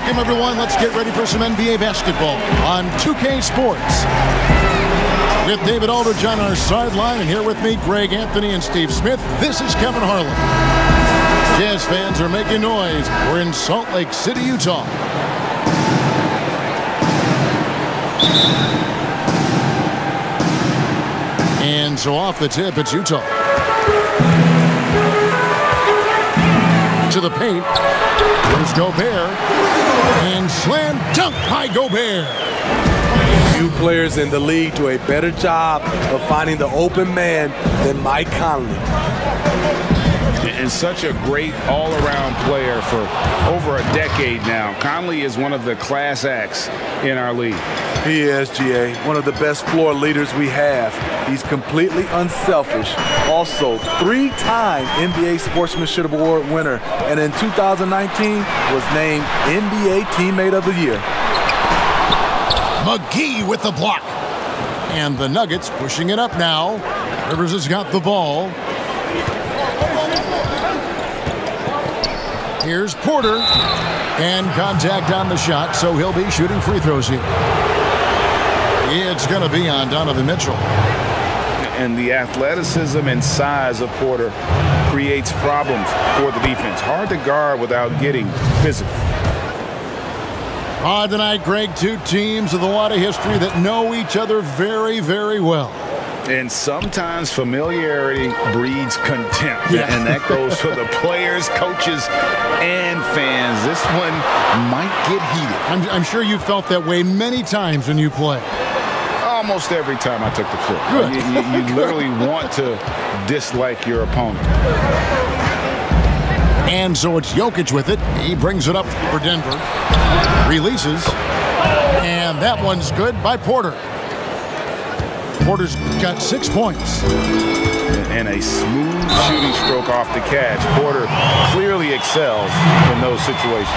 Welcome, everyone. Let's get ready for some NBA basketball on 2K Sports. With David Aldridge on our sideline, and here with me, Greg Anthony and Steve Smith. This is Kevin Harlan. Jazz fans are making noise. We're in Salt Lake City, Utah. And so off the tip, it's Utah. To the paint. Here's Gobert. And slam dunk by Gobert. Few players in the league do a better job of finding the open man than Mike Conley. And such a great all-around player for over a decade now. Conley is one of the class acts in our league. He is, GA, one of the best floor leaders we have. He's completely unselfish. Also, three-time NBA Sportsmanship Award winner, and in 2019 was named NBA Teammate of the Year. McGee with the block. And the Nuggets pushing it up now. Rivers has got the ball. Here's Porter. And contact on the shot, so he'll be shooting free throws here. It's going to be on Donovan Mitchell. And the athleticism and size of Porter creates problems for the defense. Hard to guard without getting physical. Tonight, Greg, two teams with a lot of history that know each other very, very well. And sometimes familiarity breeds contempt. Yeah. And that goes for the players, coaches, and fans. This one might get heated. I'm sure you felt that way many times when you play. Almost every time I took the floor. You literally want to dislike your opponent. And so it's Jokic with it. He brings it up for Denver. Releases. And that one's good by Porter. Porter's got 6 points. And a smooth shooting stroke off the catch. Porter clearly excels in those situations.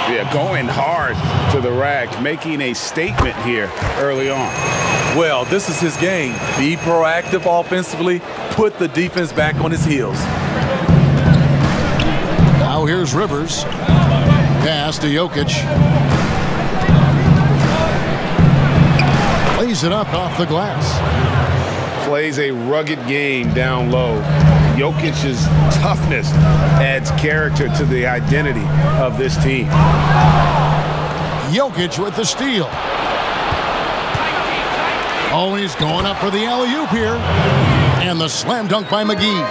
Yeah, going hard to the rack, making a statement here early on. Well, this is his game. Be proactive offensively, put the defense back on his heels. Now here's Rivers. Pass to Jokic. Plays it up off the glass. Plays a rugged game down low. Jokic's toughness adds character to the identity of this team. Jokic with the steal. Oh, he's going up for the alley-oop here. And the slam dunk by McGee.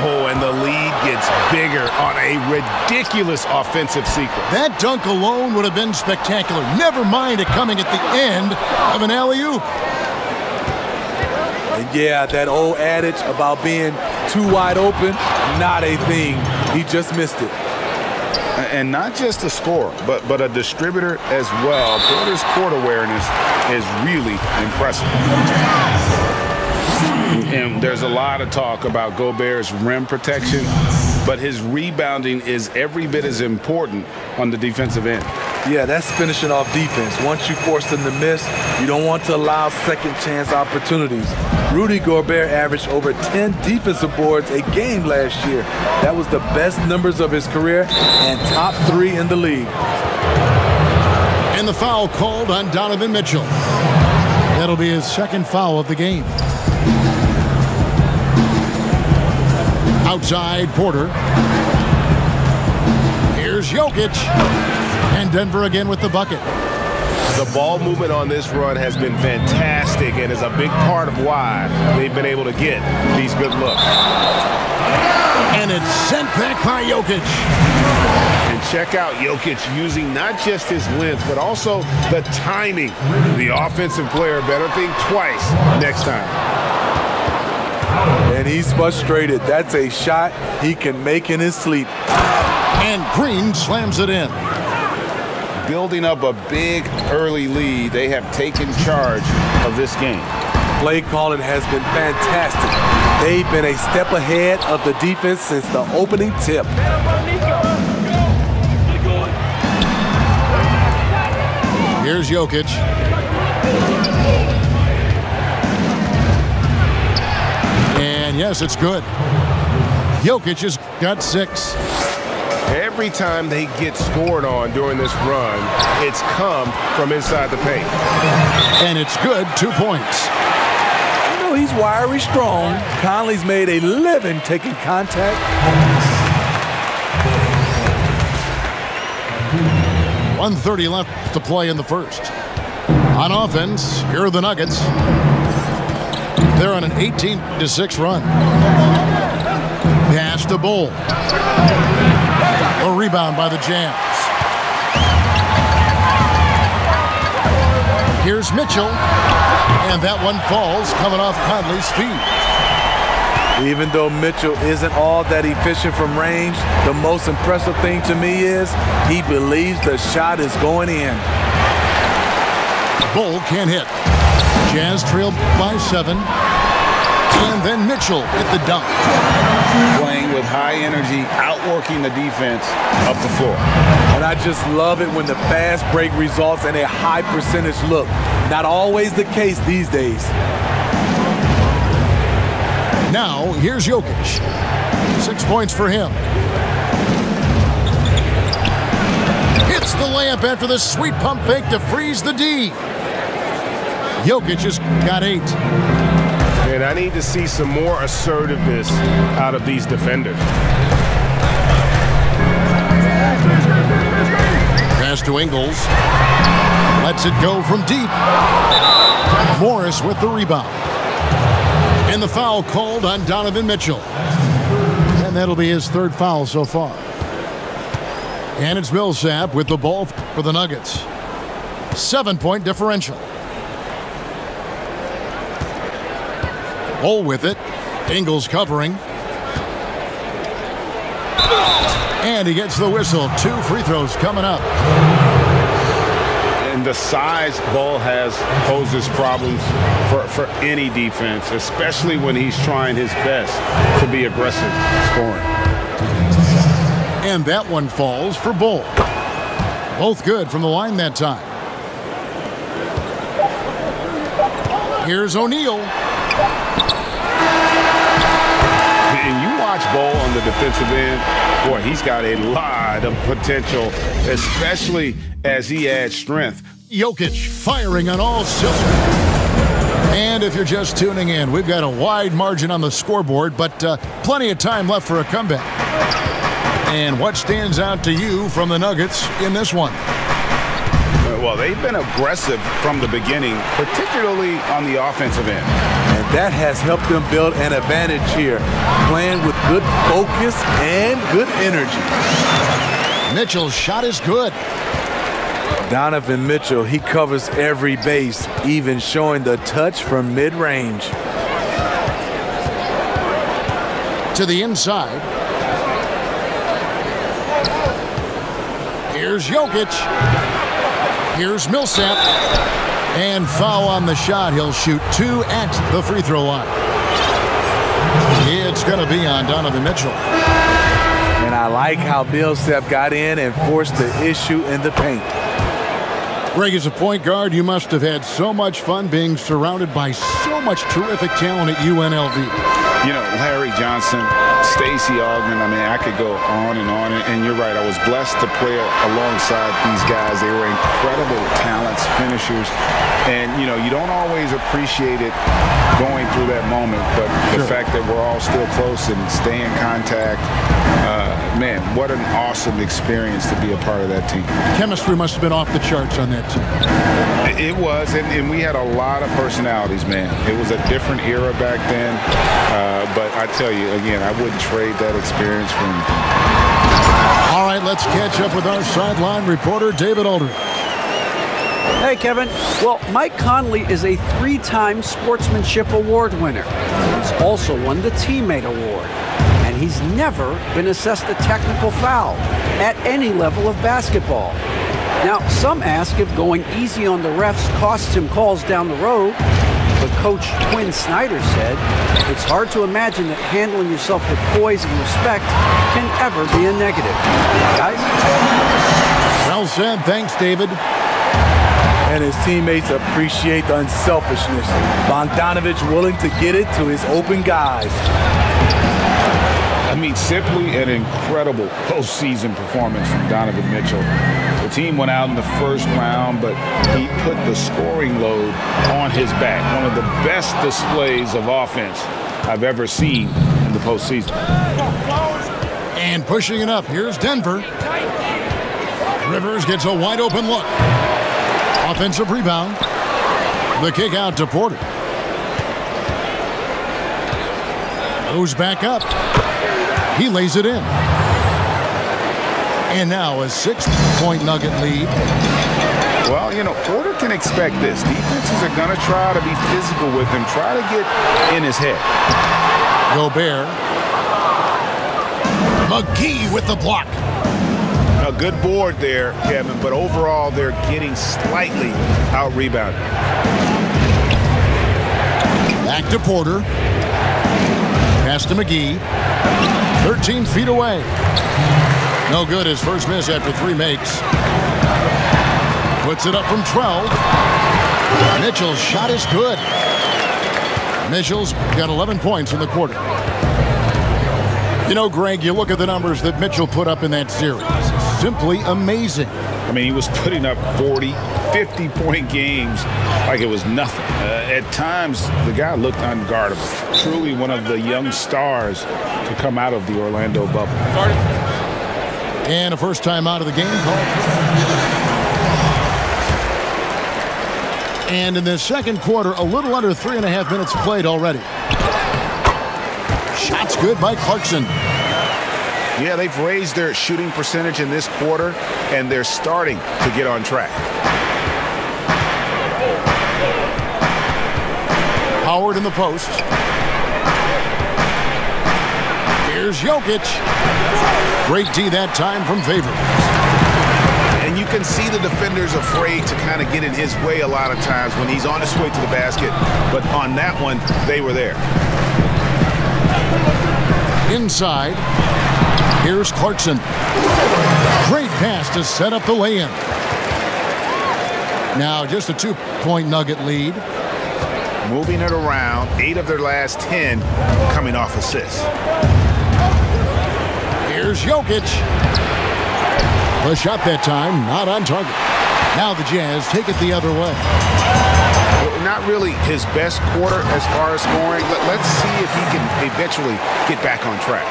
Oh, and the lead gets bigger on a ridiculous offensive sequence. That dunk alone would have been spectacular. Never mind it coming at the end of an alley-oop. And yeah, that old adage about being too wide open, not a thing. He just missed it. And not just a scorer, but a distributor as well. Porter's court awareness is really impressive. And there's a lot of talk about Gobert's rim protection, but his rebounding is every bit as important on the defensive end. Yeah, that's finishing off defense. Once you force them to miss, you don't want to allow second chance opportunities. Rudy Gobert averaged over 10 defensive boards a game last year. That was the best numbers of his career and top 3 in the league. And the foul called on Donovan Mitchell. That'll be his second foul of the game. Outside, Porter. Here's Jokic. And Denver again with the bucket. The ball movement on this run has been fantastic and is a big part of why they've been able to get these good looks. And it's sent back by Jokic. And check out Jokic using not just his length, but also the timing. The offensive player better think twice next time. And he's frustrated. That's a shot he can make in his sleep. And Green slams it in. Building up a big early lead, they have taken charge of this game. Play calling has been fantastic. They've been a step ahead of the defense since the opening tip. Here's Jokic. And yes, it's good. Jokic has got 6. Every time they get scored on during this run, it's come from inside the paint. And it's good, 2 points. You know, he's wiry strong. Conley's made a living taking contact. 1:30 left to play in the first. On offense, here are the Nuggets. They're on an 18-6 run. Pass to Bull. A rebound by the Jazz. Here's Mitchell. And that one falls coming off Conley's feet. Even though Mitchell isn't all that efficient from range, the most impressive thing to me is he believes the shot is going in. Bull can't hit. Jazz trailed by 7. And then Mitchell hit the dunk. Playing with high energy, outworking the defense up the floor. And I just love it when the fast break results in a high percentage look. Not always the case these days. Now, here's Jokic. 6 points for him. Hits the layup after the sweet pump fake to freeze the D. Jokic has got 8. And I need to see some more assertiveness out of these defenders. Pass to Ingles. Lets it go from deep. Morris with the rebound. And the foul called on Donovan Mitchell. And that'll be his 3rd foul so far. And it's Millsap with the ball for the Nuggets. 7-point differential. Bull with it. Ingles covering. And he gets the whistle. 2 free throws coming up. And the size Bull has poses problems for any defense, especially when he's trying his best to be aggressive scoring. And that one falls for Bull. Both good from the line that time. Here's O'Neal. And you watch Bull on the defensive end, boy, he's got a lot of potential, especially as he adds strength. Jokic firing on all cylinders. And if you're just tuning in, we've got a wide margin on the scoreboard, but plenty of time left for a comeback. And what stands out to you from the Nuggets in this one? Well, they've been aggressive from the beginning, particularly on the offensive end. And that has helped them build an advantage here, playing with good focus and good energy. Mitchell's shot is good. Donovan Mitchell, he covers every base, even showing the touch from mid-range. To the inside. Here's Jokic. Here's Millsap. And foul on the shot. He'll shoot 2 at the free throw line. It's going to be on Donovan Mitchell. And I like how Millsap got in and forced the issue in the paint. Greg, as a point guard, you must have had so much fun being surrounded by so much terrific talent at UNLV. You know, Larry Johnson, Stacey Augmon, I mean, I could go on. And you're right, I was blessed to play alongside these guys. They were incredible talents, finishers. And, you know, you don't always appreciate it going through that moment, but the fact that we're all still close and stay in contact, man, what an awesome experience to be a part of that team. Chemistry must have been off the charts on that team. It was, and we had a lot of personalities, man. It was a different era back then, but I tell you, again, I wouldn't trade that experience for anything. All right, let's catch up with our sideline reporter, David Aldridge. Hey, Kevin. Well, Mike Conley is a 3-time Sportsmanship Award winner. He's also won the Teammate Award. And he's never been assessed a technical foul at any level of basketball. Now, some ask if going easy on the refs costs him calls down the road. But Coach Quinn Snyder said, it's hard to imagine that handling yourself with poise and respect can ever be a negative. Guys? Well said. Thanks, David. And his teammates appreciate the unselfishness. Bogdanovich willing to get it to his open guys. I mean, simply an incredible postseason performance from Donovan Mitchell. The team went out in the first round, but he put the scoring load on his back. One of the best displays of offense I've ever seen in the postseason. And pushing it up, here's Denver. Rivers gets a wide open look. Offensive rebound. The kick out to Porter. Goes back up. He lays it in. And now a 6-point Nugget lead. Well, you know, Porter can expect this. Defenses are going to try to be physical with him, try to get in his head. Gobert. McGee with the block. A good board there, Kevin, but overall they're getting slightly out-rebounded. Back to Porter. Pass to McGee. 13 feet away. No good. His first miss after 3 makes. Puts it up from 12. Mitchell's shot is good. Mitchell's got 11 points in the quarter. You know, Greg, you look at the numbers that Mitchell put up in that series. Simply amazing. I mean, he was putting up 40, 50-point games like it was nothing. At times, the guy looked unguardable. Truly one of the young stars to come out of the Orlando bubble. And a first time out of the game call. And in the second quarter, a little under 3.5 minutes played already. Shots good by Clarkson. Yeah, they've raised their shooting percentage in this quarter, and they're starting to get on track. Howard in the post. Here's Jokic. Great D that time from Favors. And you can see the defenders afraid to kind of get in his way a lot of times when he's on his way to the basket. But on that one, they were there. Inside. Here's Clarkson. Great pass to set up the lay-in. Now just a 2-point Nugget lead. Moving it around, 8 of their last 10 coming off assists. Here's Jokic. The shot that time, not on target. Now the Jazz take it the other way. Not really his best quarter as far as scoring. Let's see if he can eventually get back on track.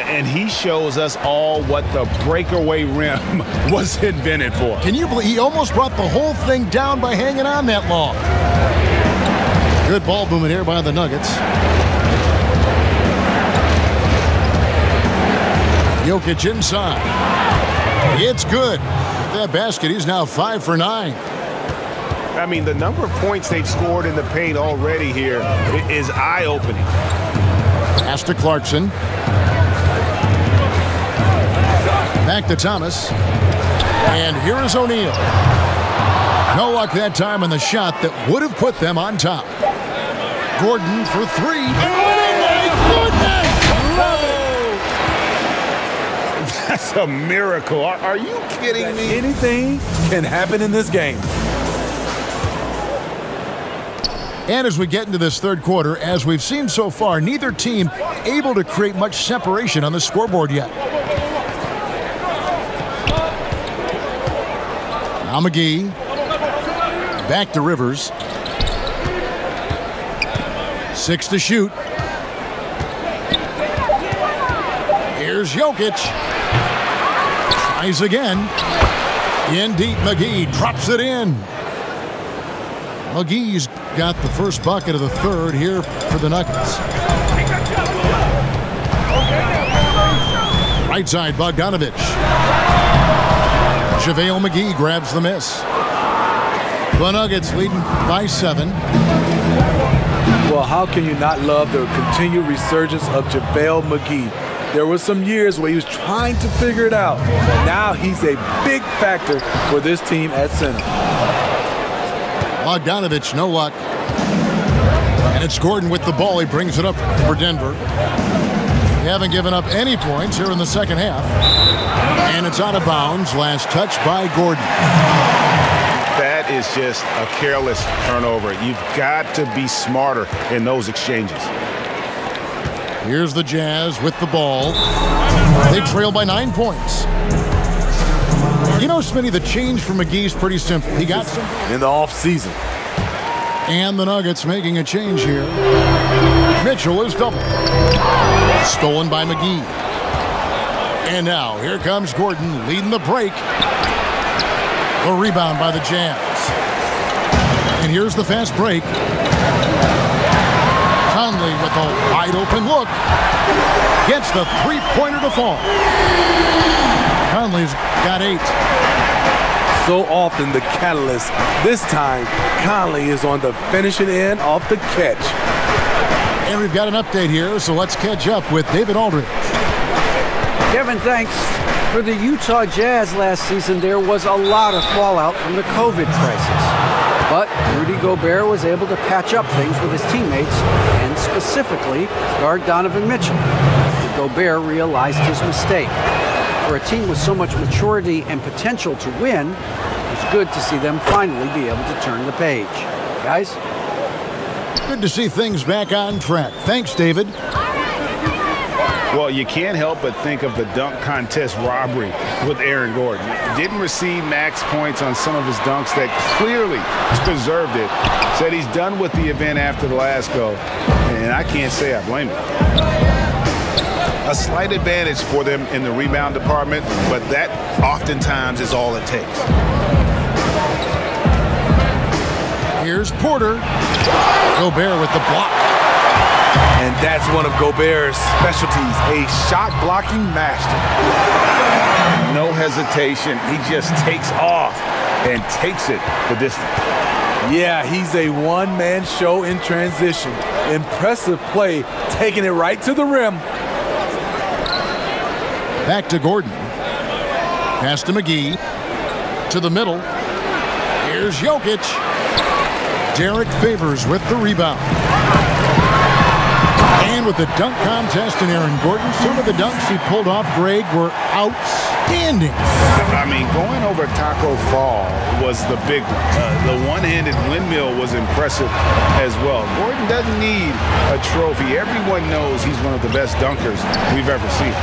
And he shows us all what the breakaway rim was invented for. Can you believe he almost brought the whole thing down by hanging on that long? Good ball movement here by the Nuggets. Jokic inside. It's good. With that basket, he's now 5 for 9. I mean, the number of points they've scored in the paint already here is eye-opening. Pass to Clarkson. Back to Thomas. And here is O'Neal. No luck that time on the shot that would have put them on top. Gordon for 3. Oh, my goodness! That's a miracle. Are you kidding me? Anything can happen in this game. And as we get into this third quarter, as we've seen so far, neither team able to create much separation on the scoreboard yet. Now McGee. Back to Rivers. 6 to shoot. Here's Jokic. Tries again. In deep, McGee drops it in. McGee's got the first bucket of the third here for the Nuggets. Right side, Bogdanovich. JaVale McGee grabs the miss. The Nuggets leading by 7. Well, how can you not love the continued resurgence of JaVale McGee? There were some years where he was trying to figure it out. Now he's a big factor for this team at center. Bogdanovich, no luck. And it's Gordon with the ball. He brings it up for Denver. They haven't given up any points here in the second half. And it's out of bounds. Last touch by Gordon. That is just a careless turnover. You've got to be smarter in those exchanges. Here's the Jazz with the ball. They trail by 9 points. You know, Smitty, the change for McGee's pretty simple. He got some in the offseason. And the Nuggets making a change here. Mitchell is double. Stolen by McGee. And now, here comes Gordon leading the break. A rebound by the Jazz. And here's the fast break. Conley with a wide open look. Gets the three-pointer to fall. Conley's got 8. So often the catalyst. This time, Conley is on the finishing end of the catch. And we've got an update here, so let's catch up with David Aldridge. Kevin, thanks. For the Utah Jazz last season, there was a lot of fallout from the COVID crisis. But Rudy Gobert was able to patch up things with his teammates and specifically guard Donovan Mitchell. Gobert realized his mistake. For a team with so much maturity and potential to win, it's good to see them finally be able to turn the page. Guys? Good to see things back on track. Thanks, David. Well, you can't help but think of the dunk contest robbery with Aaron Gordon. Didn't receive max points on some of his dunks that clearly deserved it. Said he's done with the event after the last go, and I can't say I blame him. A slight advantage for them in the rebound department, but that oftentimes is all it takes. Here's Porter. Gobert with the block. And that's one of Gobert's specialties, a shot-blocking master. No hesitation. He just takes off and takes it the distance. Yeah, he's a one-man show in transition. Impressive play, taking it right to the rim. Back to Gordon. Pass to McGee. To the middle. Here's Jokic. Derek Favors with the rebound. And with the dunk contest in Aaron Gordon, some of the dunks he pulled off, Greg, were outstanding. I mean, going over Taco Fall was the big one. The one-handed windmill was impressive as well. Gordon doesn't need a trophy. Everyone knows he's one of the best dunkers we've ever seen.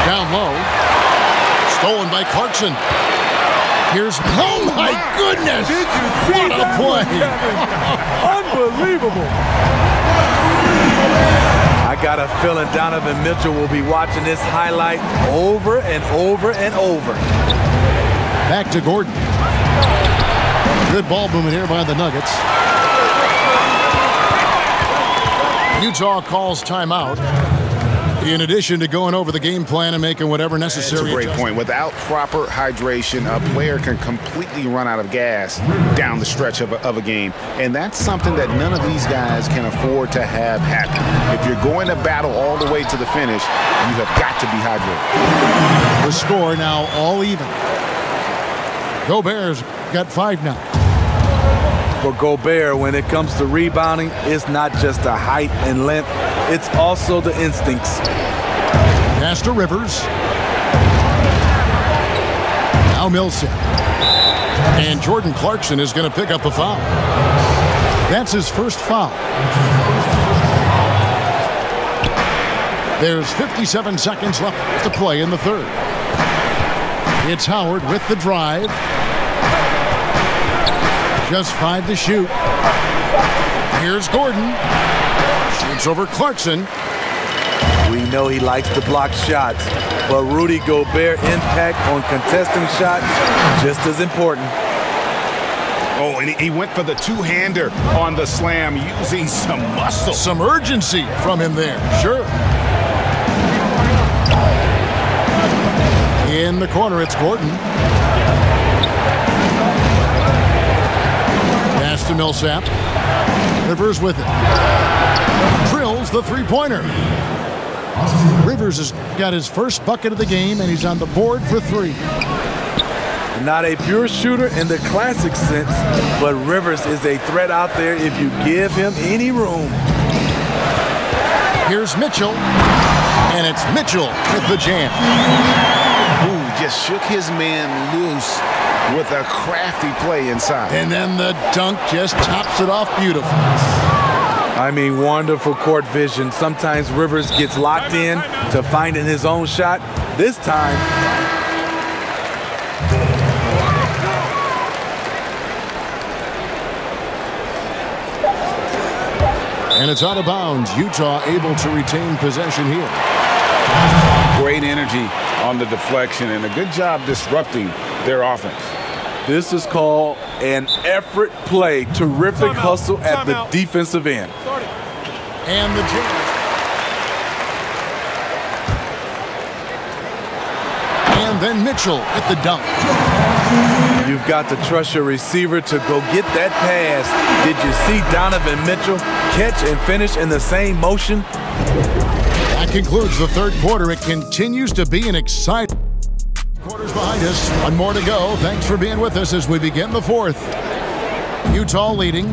Down low. Stolen by Clarkson. Here's, oh my goodness! Did you see what a play! Unbelievable! I got a feeling Donovan Mitchell will be watching this highlight over and over and over. Back to Gordon. Good ball movement here by the Nuggets. Utah calls timeout. In addition to going over the game plan and making whatever necessary. That's a great point. Without proper hydration, a player can completely run out of gas down the stretch of a game. And that's something that none of these guys can afford to have happen. If you're going to battle all the way to the finish, you have got to be hydrated. The score now all even. Gobert's got 5 now. For Gobert, when it comes to rebounding, it's not just the height and length, it's also the instincts. Pass to Rivers. Now Millsap. And Jordan Clarkson is going to pick up a foul. That's his first foul. There's 57 seconds left to play in the third. It's Howard with the drive. Just 5 to shoot. Here's Gordon. Shoots over Clarkson. We know he likes to block shots, but Rudy Gobert impact on contesting shots just as important. Oh, and he went for the two-hander on the slam using some muscle. Some urgency from him there, sure. In the corner, it's Gordon. Pass to Millsap. Rivers with it. Drills the three-pointer. Rivers has got his first bucket of the game, and he's on the board for 3. Not a pure shooter in the classic sense, but Rivers is a threat out there if you give him any room. Here's Mitchell, and it's Mitchell with the jam. Ooh, just shook his man loose with a crafty play inside. And then the dunk just tops it off beautifully. I mean, wonderful court vision. Sometimes Rivers gets locked in to finding his own shot. This time, and it's out of bounds. Utah able to retain possession here. Great energy on the deflection and a good job disrupting their offense. this is called an effort play. Terrific hustle at the defensive end. And the jam. And then Mitchell at the dunk. You've got to trust your receiver to go get that pass. Did you see Donovan Mitchell catch and finish in the same motion? That concludes the third quarter. It continues to be an exciting quarters behind us. One more to go. Thanks for being with us as we begin the fourth. Utah leading.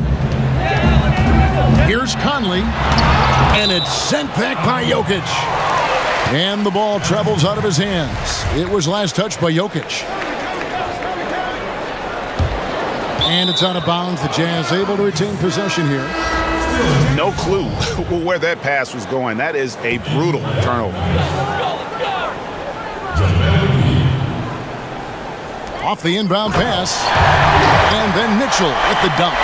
Here's Conley. And it's sent back by Jokic. And the ball travels out of his hands. It was last touched by Jokic. And it's out of bounds. The Jazz able to retain possession here. No clue where that pass was going. That is a brutal turnover. Off the inbound pass. And then Mitchell at the dunk.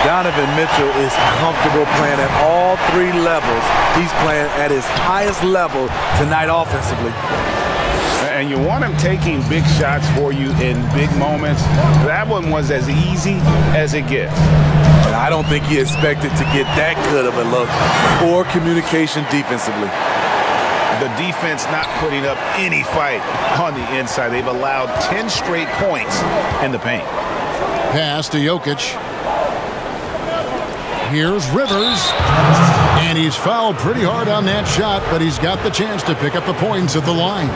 Donovan Mitchell is comfortable playing at all three levels. He's playing at his highest level tonight offensively. And you want him taking big shots for you in big moments. That one was as easy as it gets. And I don't think he expected to get that good of a look. Poor communication defensively. The defense not putting up any fight on the inside. They've allowed 10 straight points in the paint. Pass to Jokic. Here's Rivers. And he's fouled pretty hard on that shot, but he's got the chance to pick up the points at the line.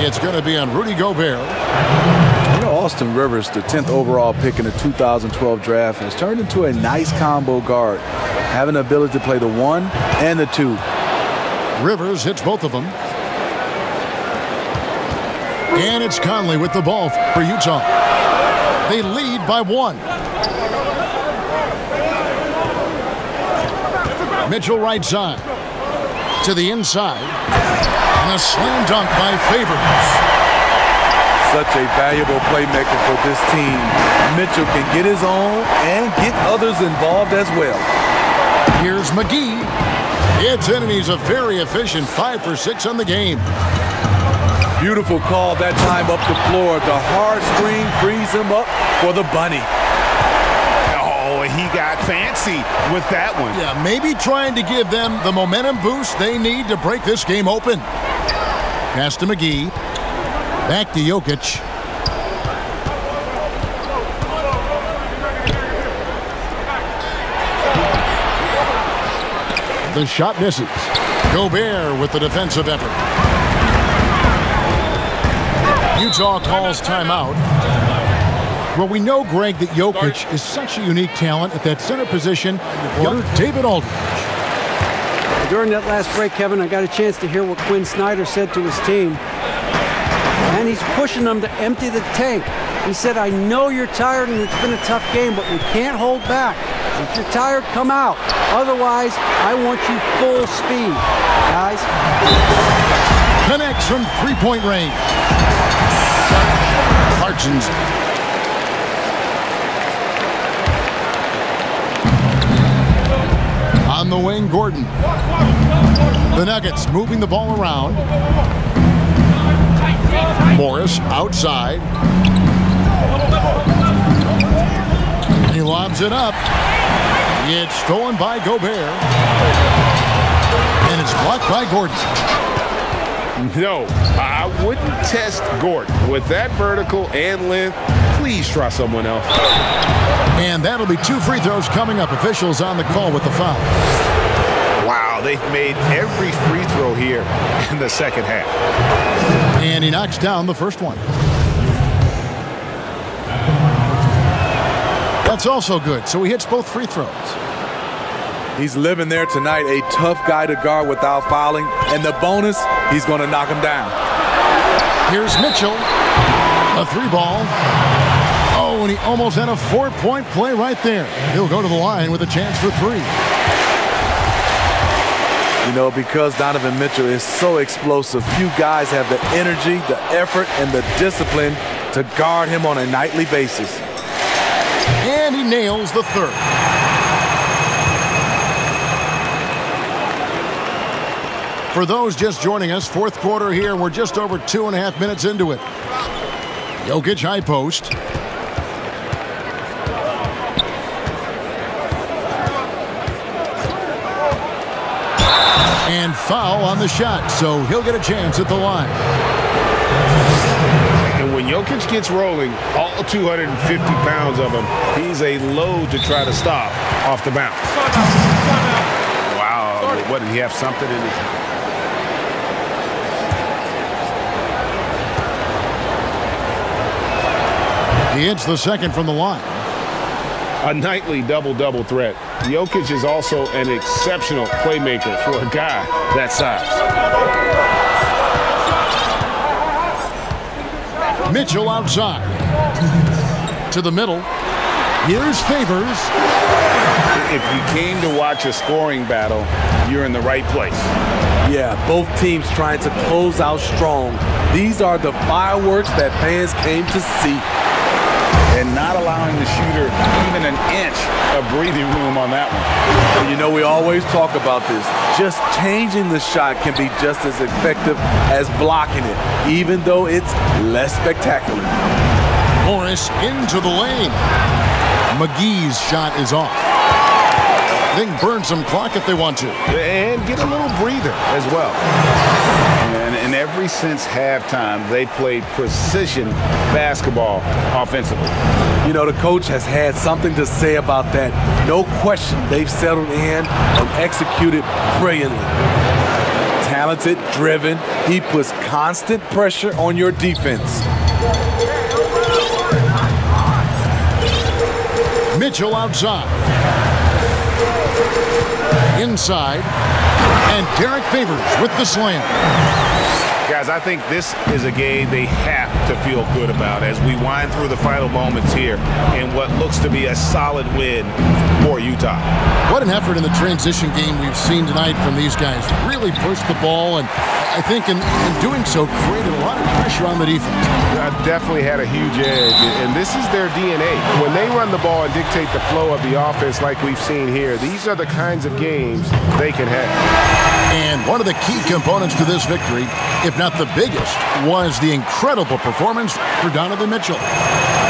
It's going to be on Rudy Gobert. You know, Austin Rivers, the 10th overall pick in the 2012 draft, has turned into a nice combo guard, having the ability to play the 1 and the 2. Rivers hits both of them. And it's Conley with the ball for Utah. They lead by 1. Mitchell right side to the inside, and a slam dunk by Favors. Such a valuable playmaker for this team. Mitchell can get his own and get others involved as well. Here's McGee. It's in, and he's a very efficient 5 for 6 on the game. Beautiful call that time up the floor. The hard screen frees him up for the bunny. He got fancy with that one. Yeah, maybe trying to give them the momentum boost they need to break this game open. Pass to McGee. Back to Jokic. The shot misses. Gobert with the defensive effort. Utah calls timeout. Well, we know, Greg, that Jokic is such a unique talent at that center position. David Aldridge. During that last break, Kevin, I got a chance to hear what Quinn Snyder said to his team. And he's pushing them to empty the tank. He said, I know you're tired and it's been a tough game, but we can't hold back. If you're tired, come out. Otherwise, I want you full speed, guys. Connects from three-point range. Clarkson's. On the wing, Gordon. The Nuggets moving the ball around. Morris outside. He lobs it up. It's stolen by Gobert. And it's blocked by Gordon. No, I wouldn't test Gordon. With that vertical and length, please try someone else. And that'll be 2 free throws coming up. Officials on the call with the foul. Wow, they've made every free throw here in the second half. And he knocks down the first one. That's also good. So he hits both free throws. He's living there tonight, a tough guy to guard without fouling. And the bonus, he's going to knock him down. Here's Mitchell. A 3-ball. Oh, and he almost had a 4-point play right there. He'll go to the line with a chance for 3. You know, because Donovan Mitchell is so explosive, few guys have the energy, the effort, and the discipline to guard him on a nightly basis. And he nails the third. For those just joining us, fourth quarter here. We're just over 2.5 minutes into it. Jokic high post. And foul on the shot, so he'll get a chance at the line. And when Jokic gets rolling, all 250 pounds of him, he's a load to try to stop off the bounce. Wow, what, did he have something in his hand? He hits the second from the line. A nightly double-double threat. Jokic is also an exceptional playmaker for a guy that size. Mitchell outside. To the middle. Here's Favors. If you came to watch a scoring battle, you're in the right place. Yeah, both teams trying to close out strong. These are the fireworks that fans came to see. And not allowing the shooter even an inch of breathing room on that one. And you know, we always talk about this. Just changing the shot can be just as effective as blocking it, even though it's less spectacular. Morris into the lane. McGee's shot is off. They can burn some clock if they want to. And get a little breather as well. And ever since halftime, they played precision basketball offensively. You know, the coach has had something to say about that. No question, they've settled in and executed brilliantly. Talented, driven, he puts constant pressure on your defense. Mitchell outside. Inside. And Derek Favors with the slam. Guys, I think this is a game they have to feel good about as we wind through the final moments here in what looks to be a solid win for Utah. What an effort in the transition game we've seen tonight from these guys. Really pushed the ball, and I think in doing so created a lot of pressure on the defense. Definitely had a huge edge, and this is their DNA. When they run the ball and dictate the flow of the offense like we've seen here, these are the kinds of games they can have. And one of the key components to this victory, if not the biggest, was the incredible performance for Donovan Mitchell.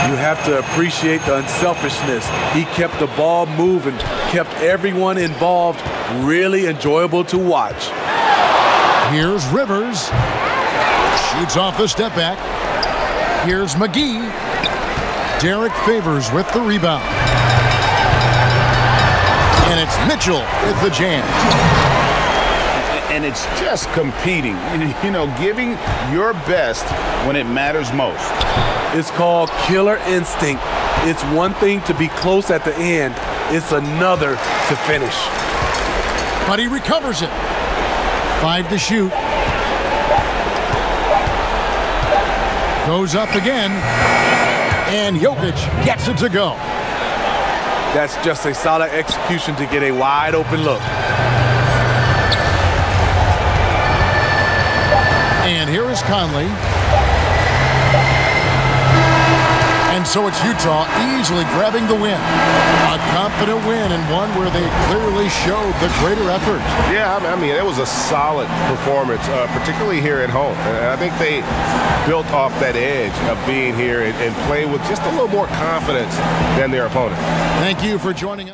You have to appreciate the unselfishness. He kept the ball moving, kept everyone involved, really enjoyable to watch. Here's Rivers. Shoots off the step back. Here's McGee. Derek Favors with the rebound. And it's Mitchell with the jam. And it's just competing, you know, giving your best when it matters most. It's called killer instinct. It's one thing to be close at the end. It's another to finish. But he recovers it. 5 to shoot. Goes up again. And Jokic gets it to go. That's just a solid execution to get a wide open look. And here is Conley. And so it's Utah easily grabbing the win. A confident win, and one where they clearly showed the greater effort. Yeah, I mean, it was a solid performance, particularly here at home. And I think they built off that edge of being here and play with just a little more confidence than their opponent. Thank you for joining us.